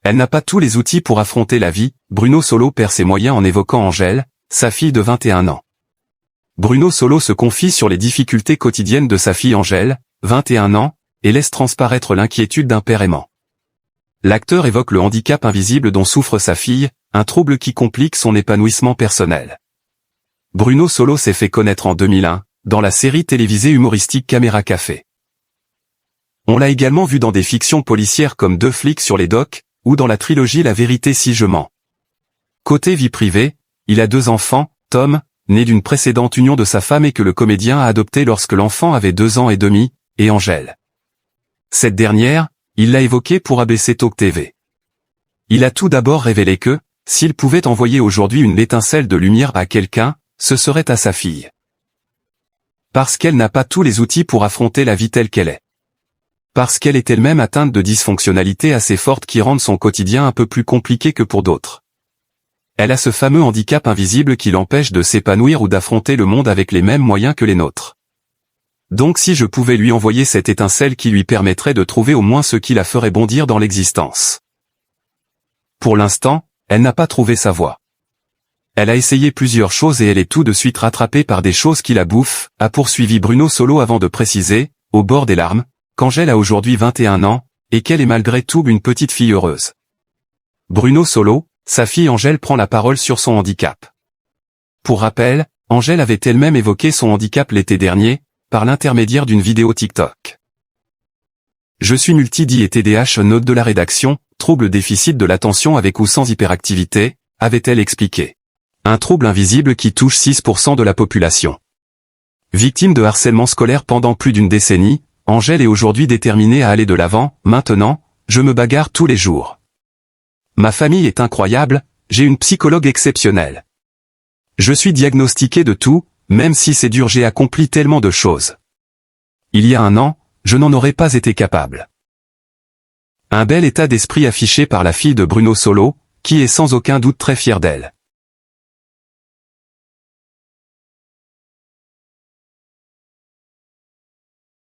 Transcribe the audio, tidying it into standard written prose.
Elle n'a pas tous les outils pour affronter la vie. Bruno Solo perd ses moyens en évoquant Angèle, sa fille de 21 ans. Bruno Solo se confie sur les difficultés quotidiennes de sa fille Angèle, 21 ans, et laisse transparaître l'inquiétude d'un père aimant. L'acteur évoque le handicap invisible dont souffre sa fille, un trouble qui complique son épanouissement personnel. Bruno Solo s'est fait connaître en 2001, dans la série télévisée humoristique Caméra Café. On l'a également vu dans des fictions policières comme Deux flics sur les docks, ou dans la trilogie La vérité si je mens. Côté vie privée, il a 2 enfants, Tom, né d'une précédente union de sa femme et que le comédien a adopté lorsque l'enfant avait 2 ans et demi, et Angèle. Cette dernière, il l'a évoquée pour ABC Talk TV. Il a tout d'abord révélé que, s'il pouvait envoyer aujourd'hui une étincelle de lumière à quelqu'un, ce serait à sa fille. Parce qu'elle n'a pas tous les outils pour affronter la vie telle qu'elle est. Parce qu'elle est elle-même atteinte de dysfonctionnalités assez fortes qui rendent son quotidien un peu plus compliqué que pour d'autres. Elle a ce fameux handicap invisible qui l'empêche de s'épanouir ou d'affronter le monde avec les mêmes moyens que les nôtres. Donc si je pouvais lui envoyer cette étincelle qui lui permettrait de trouver au moins ce qui la ferait bondir dans l'existence. Pour l'instant, elle n'a pas trouvé sa voie. Elle a essayé plusieurs choses et elle est tout de suite rattrapée par des choses qui la bouffent, a poursuivi Bruno Solo avant de préciser, au bord des larmes, qu'Angèle a aujourd'hui 21 ans, et qu'elle est malgré tout une petite fille heureuse. Bruno Solo, sa fille Angèle prend la parole sur son handicap. Pour rappel, Angèle avait elle-même évoqué son handicap l'été dernier, par l'intermédiaire d'une vidéo TikTok. Je suis multi-dit et TDAH, note de la rédaction, trouble déficit de l'attention avec ou sans hyperactivité, avait-elle expliqué. Un trouble invisible qui touche 6% de la population. Victime de harcèlement scolaire pendant plus d'une décennie, Angèle est aujourd'hui déterminée à aller de l'avant. Maintenant, je me bagarre tous les jours. Ma famille est incroyable, j'ai une psychologue exceptionnelle. Je suis diagnostiqué de tout, même si c'est dur, j'ai accompli tellement de choses. Il y a 1 an, je n'en aurais pas été capable. Un bel état d'esprit affiché par la fille de Bruno Solo, qui est sans aucun doute très fière d'elle.